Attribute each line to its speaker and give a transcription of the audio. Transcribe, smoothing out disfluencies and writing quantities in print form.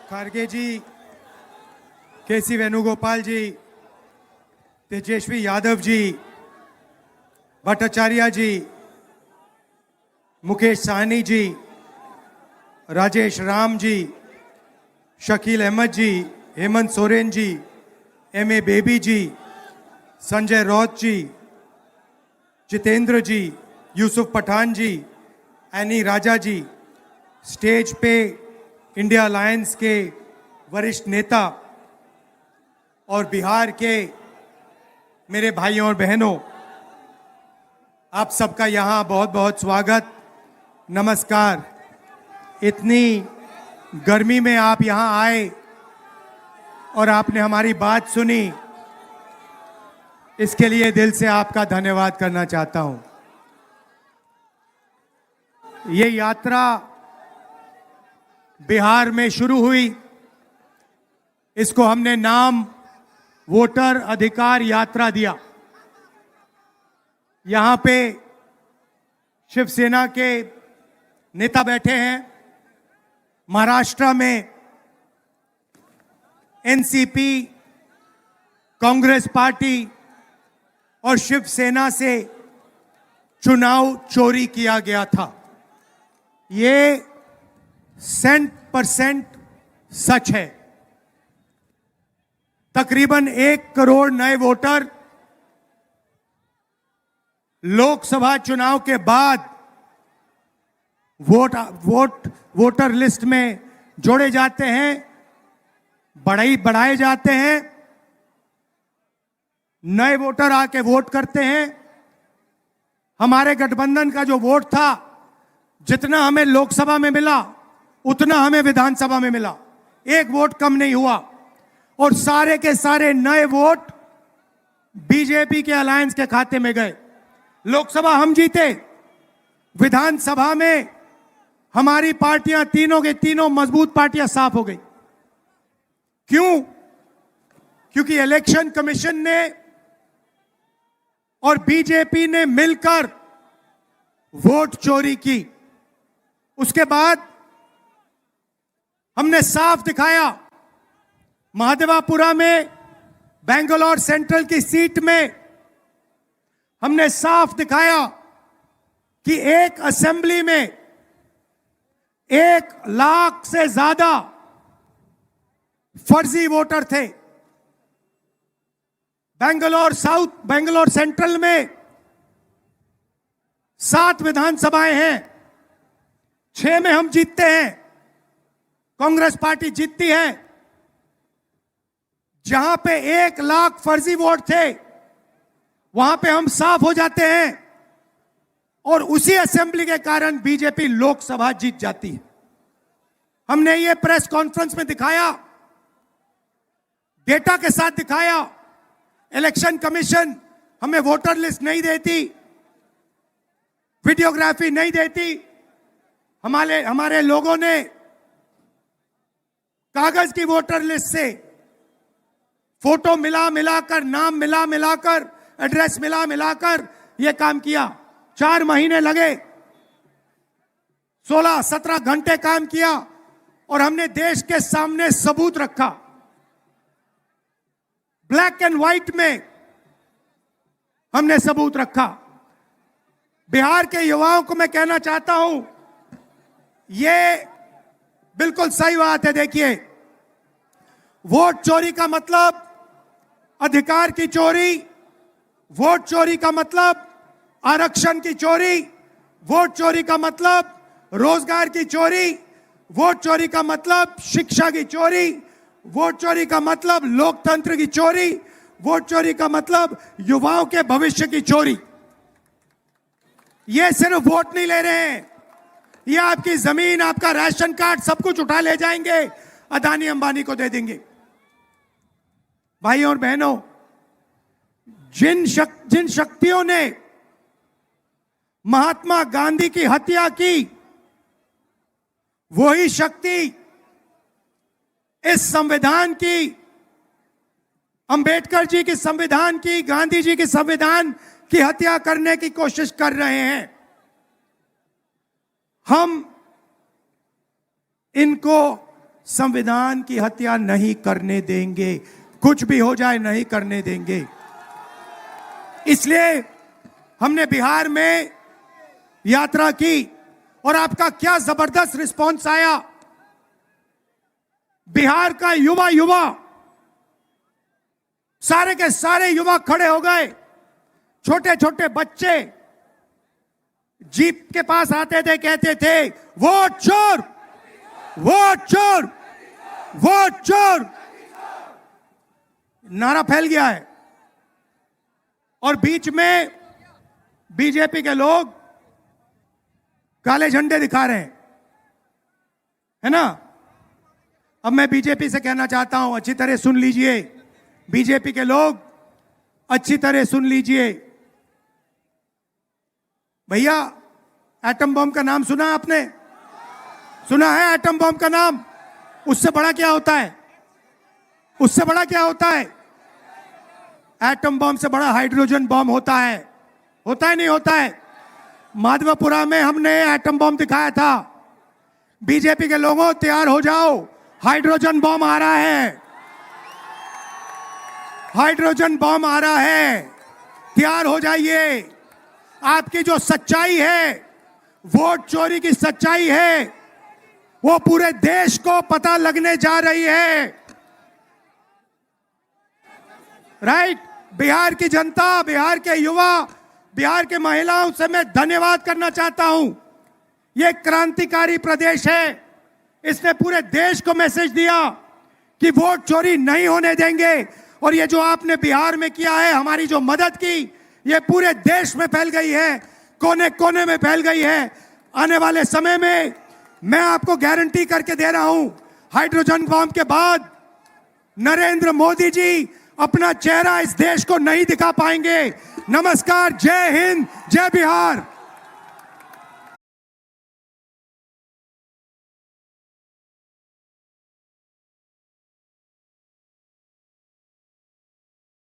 Speaker 1: Kharge ji, KC Venugopal ji, Tejashwi Yadav ji, Bhattacharya ji, Mukesh Sahani ji, Rajesh Ram ji, Shakeel Ahmad ji, Hemant Soren ji, M A Baby ji, Sanjay Raut ji, Jitendra ji, Yusuf Pathan ji, Annie Raja ji, stage पे India alliance के वरिष्ठ नेता और बिहार के मेरे भाइयों और बहनों, आप सबका यहाँ बहुत बहुत स्वागत, नमस्कार। इतनी गर्मी में आप यहाँ आए और आपने हमारी बात सुनी, इसके लिए दिल से आपका धन्यवाद करना चाहता हूं। ये यात्रा बिहार में शुरू हुई, इसको हमने नाम वोटर अधिकार यात्रा दिया। यहां पे शिवसेना के नेता बैठे हैं, महाराष्ट्र में एनसीपी, कांग्रेस पार्टी और शिवसेना से चुनाव चोरी किया गया था। ये 100% सच है। तकरीबन 1 करोड़ नए वोटर लोकसभा चुनाव के बाद वोटर लिस्ट में जोड़े जाते हैं, बढ़ाए जाते हैं। नए वोटर आके वोट करते हैं। हमारे गठबंधन का जो वोट था, जितना हमें लोकसभा में मिला उतना हमें विधानसभा में मिला, 1 वोट कम नहीं हुआ। और सारे के सारे नए वोट बीजेपी के अलायंस के खाते में गए। लोकसभा हम जीते, विधानसभा में हमारी पार्टियां तीनों के तीनों मजबूत पार्टियां साफ हो गई। क्यों? क्योंकि इलेक्शन कमीशन ने और बीजेपी ने मिलकर वोट चोरी की। उसके बाद हमने साफ दिखाया, महादेवापुरा में बेंगलोर सेंट्रल की सीट में हमने साफ दिखाया कि एक असेंबली में 1 लाख से ज्यादा फर्जी वोटर थे। बेंगलोर सेंट्रल में 7 विधानसभाएं हैं, 6 में हम जीतते हैं, कांग्रेस पार्टी जीतती है। जहां पे 1 लाख फर्जी वोट थे, वहां पे हम साफ हो जाते हैं और उसी असेंबली के कारण बीजेपी लोकसभा जीत जाती है। हमने ये प्रेस कॉन्फ्रेंस में दिखाया, डेटा के साथ दिखाया। इलेक्शन कमीशन हमें वोटर लिस्ट नहीं देती, वीडियोग्राफी नहीं देती। हमारे लोगों ने कागज की वोटर लिस्ट से फोटो मिलाकर, नाम मिलाकर, एड्रेस मिलाकर यह काम किया। 4 महीने लगे, 16-17 घंटे काम किया और हमने देश के सामने सबूत रखा। ब्लैक एंड व्हाइट में हमने सबूत रखा। बिहार के युवाओं को मैं कहना चाहता हूं, यह बिल्कुल सही बात है। देखिए, वोट चोरी का मतलब अधिकार की चोरी, वोट चोरी का मतलब आरक्षण की चोरी, वोट चोरी का मतलब रोजगार की चोरी, वोट चोरी का मतलब शिक्षा की चोरी, वोट चोरी का मतलब लोकतंत्र की चोरी, वोट चोरी का मतलब युवाओं के भविष्य की चोरी। ये सिर्फ वोट नहीं ले रहे हैं, ये आपकी जमीन, आपका राशन कार्ड, सब कुछ उठा ले जाएंगे, अदानी अंबानी को दे देंगे। भाइयों और बहनों, जिन शक्तियों ने महात्मा गांधी की हत्या की, वही शक्ति इस संविधान की, अंबेडकर जी की संविधान की, गांधी जी की संविधान की हत्या करने की कोशिश कर रहे हैं। हम इनको संविधान की हत्या नहीं करने देंगे, कुछ भी हो जाए नहीं करने देंगे। इसलिए हमने बिहार में यात्रा की और आपका क्या जबरदस्त रिस्पॉन्स आया। बिहार का युवा सारे के सारे युवा खड़े हो गए, छोटे छोटे बच्चे जीप के पास आते थे, कहते थे वोट चोर, वोट चोर, वोट चोर। नारा फैल गया है। और बीच में बीजेपी के लोग काले झंडे दिखा रहे हैं, है ना। अब मैं बीजेपी से कहना चाहता हूं, अच्छी तरह सुन लीजिए, बीजेपी के लोग अच्छी तरह सुन लीजिए। भैया, एटम बम का नाम सुना आपने? सुना है एटम बम का नाम? उससे बड़ा क्या होता है? उससे बड़ा क्या होता है? एटम बम से बड़ा हाइड्रोजन बम होता है। होता है नहीं होता है? माधवपुरा में हमने एटम बम दिखाया था। बीजेपी के लोगों तैयार हो जाओ, हाइड्रोजन बम आ रहा है, हाइड्रोजन बम आ रहा है, तैयार हो जाइए। आपकी जो सच्चाई है, वोट चोरी की सच्चाई है, वो पूरे देश को पता लगने जा रही है। राइट? बिहार की जनता, बिहार के युवा, बिहार के महिलाओं से मैं धन्यवाद करना चाहता हूं। ये क्रांतिकारी प्रदेश है। इसने पूरे देश को मैसेज दिया कि वोट चोरी नहीं होने देंगे। और ये जो आपने बिहार में किया है, हमारी जो मदद की, ये पूरे देश में फैल गई है, कोने कोने में फैल गई है। आने वाले समय में मैं आपको गारंटी करके दे रहा हूं, हाइड्रोजन बम के बाद नरेंद्र मोदी जी अपना चेहरा इस देश को नहीं दिखा पाएंगे। नमस्कार, जय हिंद, जय बिहार।